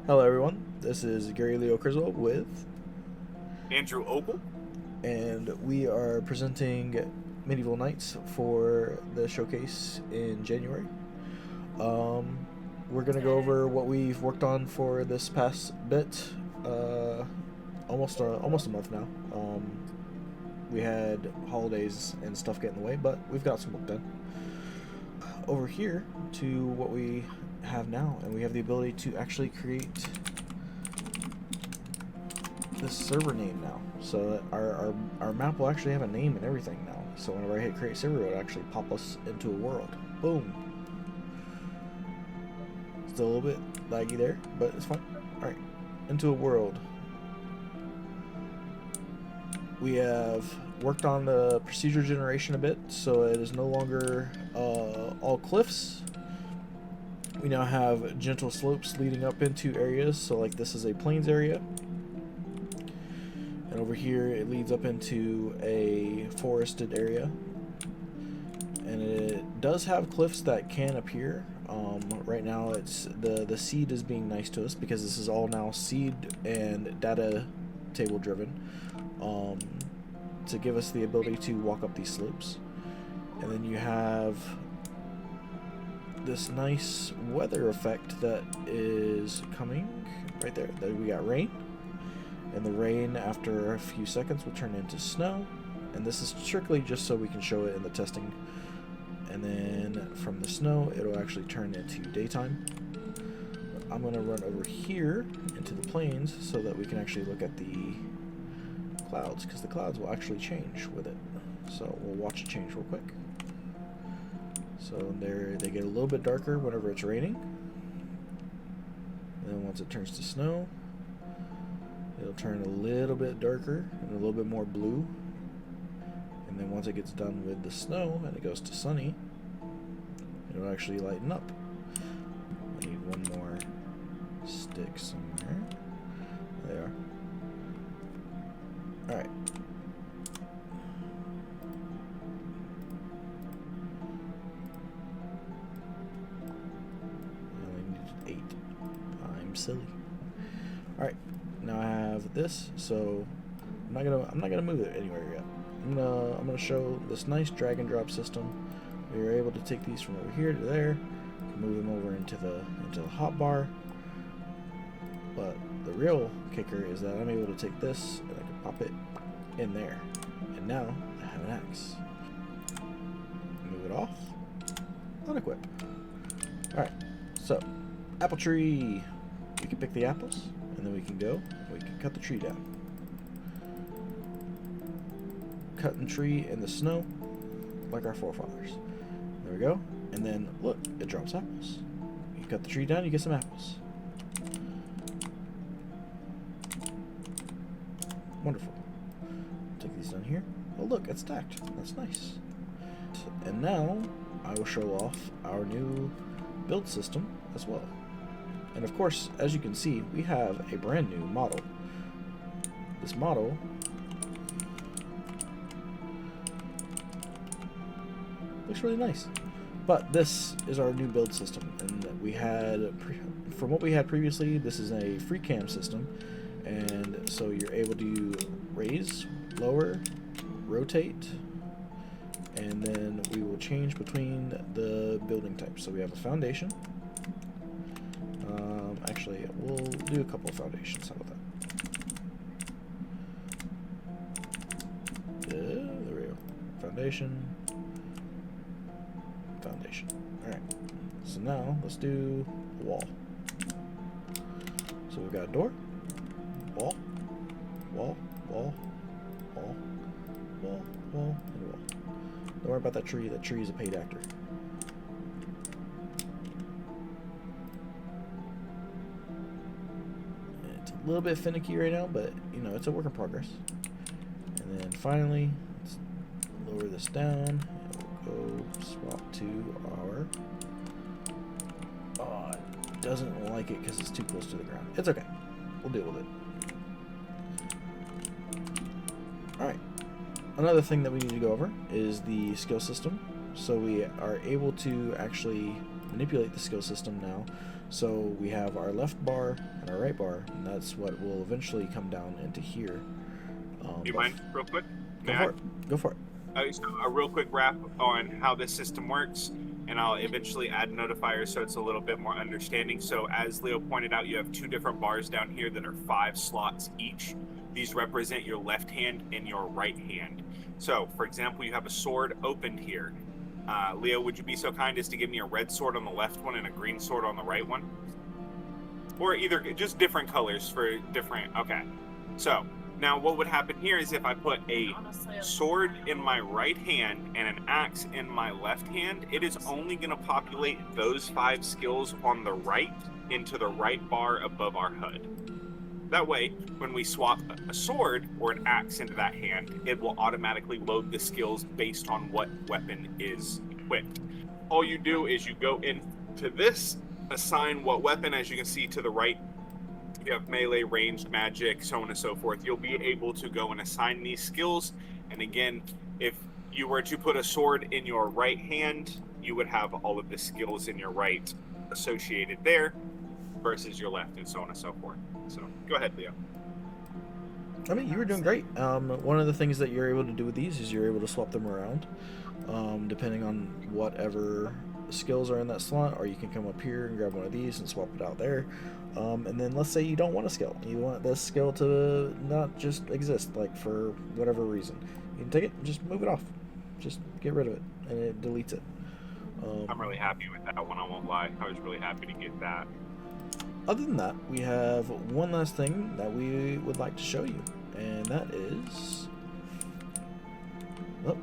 Hello, everyone. This is Gary Leo Criswell with, Andrew Ogle. and we are presenting Medieval Knights for the showcase in January. Um, we're gonna go over what we've worked on for this past bit, uh, almost a month now. We had holidays and stuff get in the way, but we've got some work done. Over here to what we have now, and we have the ability to actually create this server name now, so that our map will actually have a name and everything now. So whenever I hit create server, it will actually pop us into a world. Boom. Still a little bit laggy there, but it's fine. Alright, into a world. We have worked on the procedure generation a bit, so it is no longer all cliffs. We now have gentle slopes leading up into areas, so like this is a plains area. And over here it leads up into a forested area. And it does have cliffs that can appear. Right now it's the seed is being nice to us because this is all now seed and data table driven. To give us the ability to walk up these slopes. And then you have this nice weather effect that is coming right there. We got rain, and the rain after a few seconds will turn into snow, and this is strictly just so we can show it in the testing. And then from the snow it'll actually turn into daytime. I'm going to run over here into the plains so that we can actually look at the clouds, because the clouds will actually change with it. So we'll watch it change real quick. So they get a little bit darker whenever it's raining. And then once it turns to snow, it'll turn a little bit darker and a little bit more blue. And then once it gets done with the snow and it goes to sunny, it'll actually lighten up. I need one more stick somewhere. There they are. Alright. I only needed 8. I'm silly. Alright. Now I have this, so I'm not gonna move it anywhere yet. I'm gonna show this nice drag and drop system. We are able to take these from over here to there, move them over into the hotbar. But the real kicker is that I'm able to take this and I can pop it in there. And now I have an axe. Move it off. Unequip. Alright, so apple tree. We can pick the apples, and then we can go and we can cut the tree down. Cutting tree in the snow like our forefathers. There we go. And then look, it drops apples. You cut the tree down, you get some apples. Wonderful. Take these down here. Oh look, it's stacked. That's nice. And now I will show off our new build system as well. And of course, as you can see, we have a brand new model. This model looks really nice. But this is our new build system, and we had, from what we had previously, this is a free cam system. And so you're able to raise, lower, rotate, and then we will change between the building types. So we have a foundation. Actually, we'll do a couple of foundations. How about that? There we go. Foundation. Foundation. Alright. So now let's do a wall. So we've got a door. Wall, wall, wall, wall, wall, wall, and wall. Don't worry about that tree. That tree is a paid actor. And it's a little bit finicky right now, but you know, it's a work in progress. And then finally, let's lower this down. And we'll go swap to our. Oh, it doesn't like it because it's too close to the ground. It's okay. We'll deal with it. Alright, another thing that we need to go over is the skill system. So we are able to actually manipulate the skill system now So we have our left bar and our right bar, and that's what will eventually come down into here. Do you mind, real quick? Go for it. Go for it. So a real quick wrap on how this system works, and I'll eventually add notifiers so it's a little bit more understanding. So as Leo pointed out, you have 2 different bars down here that are 5 slots each. These represent your left hand and your right hand. So, for example, you have a sword opened here. Leo, would you be so kind as to give me a red sword on the left one and a green sword on the right one? Or either just different colors for different... Okay. So, now what would happen here is if I put a sword in my right hand and an axe in my left hand, it is only going to populate those 5 skills on the right into the right bar above our HUD. That way, when we swap a sword or an axe into that hand, it will automatically load the skills based on what weapon is equipped. All you do is you go into this, assign what weapon. As you can see to the right, you have melee, ranged, magic, so on and so forth. You'll be able to go and assign these skills. And again, if you were to put a sword in your right hand, you would have all of the skills in your right associated there versus your left, and so on and so forth. So go ahead, Leo. I mean, you were doing great. One of the things that you're able to do with these is you're able to swap them around depending on whatever skills are in that slot, or you can come up here and grab one of these and swap it out there. And then let's say you don't want a skill. You want this skill to not just exist, like for whatever reason. You can take it and just move it off. Just get rid of it, and it deletes it. I'm really happy with that one, I won't lie. I was really happy to get that. Other than that, we have one last thing that we would like to show you, and that is... Oh,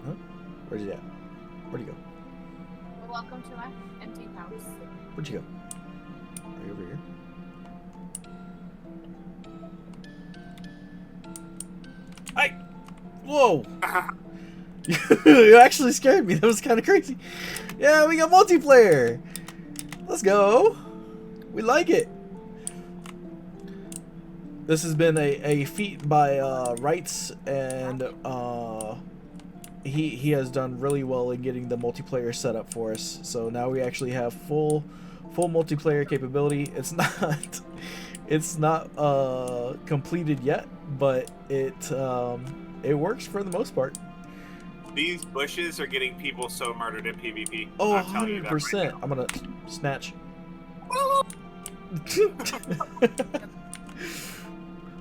huh? Where's he at? Where'd he go? Welcome to my empty house. Where'd you go? Are you over here? Hey! Whoa! You actually scared me. That was kind of crazy. Yeah, we got multiplayer. Let's go. We like it. This has been a feat by Wrights, and he has done really well in getting the multiplayer set up for us. So now we actually have full multiplayer capability. It's not completed yet, but it works for the most part. These bushes are getting people so murdered in PvP. Oh, I'm telling you that 100%. right now. I'm gonna snatch.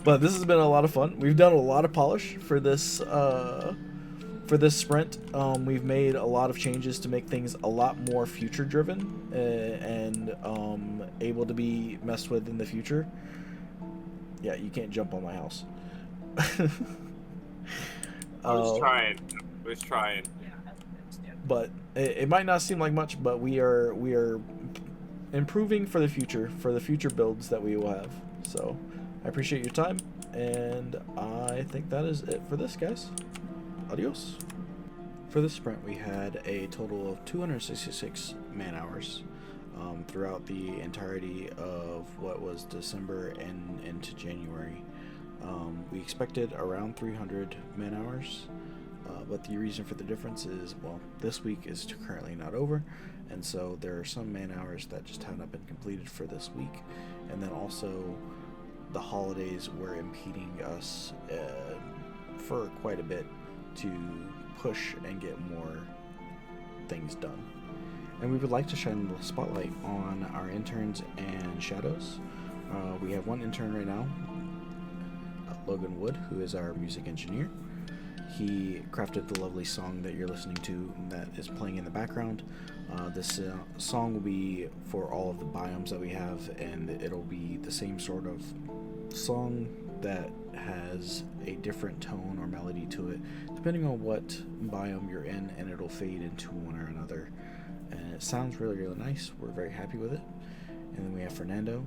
But this has been a lot of fun. We've done a lot of polish for this sprint. We've made a lot of changes to make things a lot more future driven and able to be messed with in the future. Yeah, you can't jump on my house. I was trying. But it might not seem like much, but we are improving for the future builds that we will have. So I appreciate your time, and I think that is it for this, guys. Adios. For this sprint, we had a total of 266 man hours throughout the entirety of what was December and into January. We expected around 300 man hours, but the reason for the difference is, well, this week is currently not over, and so there are some man hours that just have not been completed for this week, and then also the holidays were impeding us for quite a bit to push and get more things done. And we would like to shine the spotlight on our interns and shadows. We have one intern right now, Logan Wood, who is our music engineer. He crafted the lovely song that you're listening to that is playing in the background. This song will be for all of the biomes that we have, and it'll be the same sort of song that has a different tone or melody to it depending on what biome you're in, and it'll fade into one or another, and it sounds really, really nice. We're very happy with it. And then we have Fernando,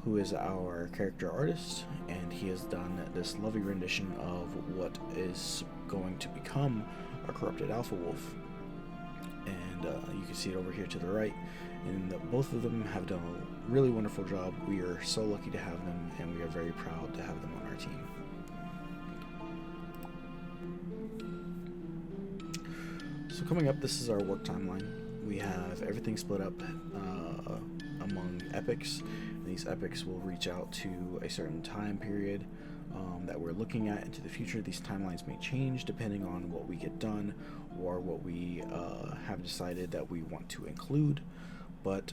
who is our character artist, and he has done this lovely rendition of what is going to become a corrupted alpha wolf, and you can see it over here to the right, and both of them have done a really wonderful job. We are so lucky to have them, and we are very proud to have them on our team. So coming up, this is our work timeline. we have everything split up among epics. And these epics will reach out to a certain time period that we're looking at into the future. These timelines may change depending on what we get done or what we have decided that we want to include, but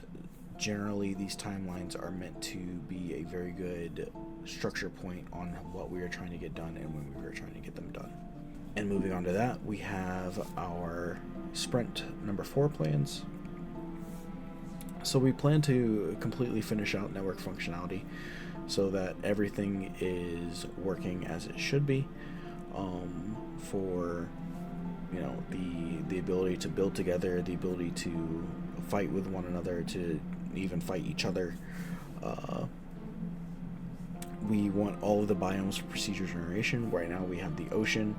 generally these timelines are meant to be a very good structure point on what we are trying to get done and when we are trying to get them done. And moving on to that, we have our sprint number 4 plans. So we plan to completely finish out network functionality so that everything is working as it should be, for the ability to build together, the ability to fight with one another, to even fight each other. We want all of the biomes for procedure generation. Right now we have the ocean,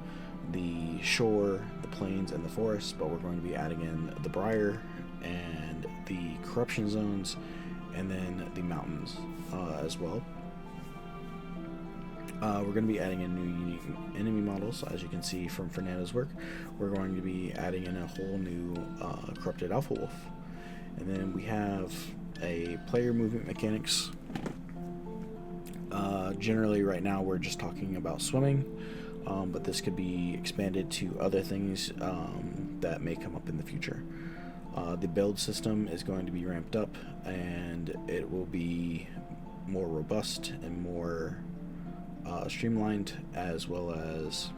the shore, the plains, and the forest, but we're going to be adding in the briar and the corruption zones, and then the mountains as well. We're going to be adding in new unique enemy models. As you can see from Fernando's work, we're going to be adding in a whole new corrupted alpha wolf. And then we have a player movement mechanics. Generally right now we're just talking about swimming, but this could be expanded to other things that may come up in the future. The build system is going to be ramped up, and it will be more robust and more streamlined, as well as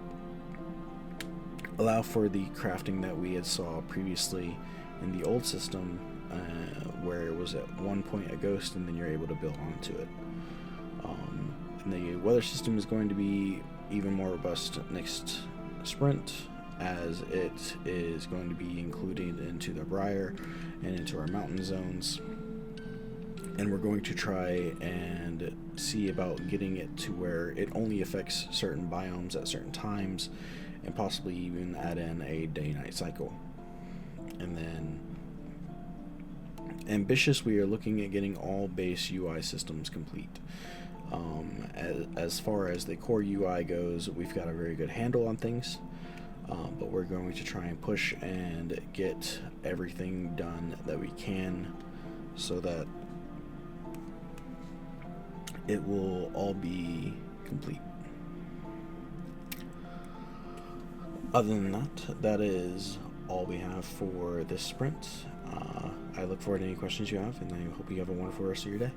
allow for the crafting that we had saw previously in the old system, where it was at one point a ghost and then you're able to build onto it. And the weather system is going to be even more robust next sprint, as it is going to be included into the briar and into our mountain zones. And we're going to try and see about getting it to where it only affects certain biomes at certain times, and possibly even add in a day-night cycle. And then ambitious, we are looking at getting all base UI systems complete. As far as the core UI goes, we've got a very good handle on things, but we're going to try and push and get everything done that we can so that it will all be complete. Other than that, that is all we have for this sprint. I look forward to any questions you have, and I hope you have a wonderful rest of your day.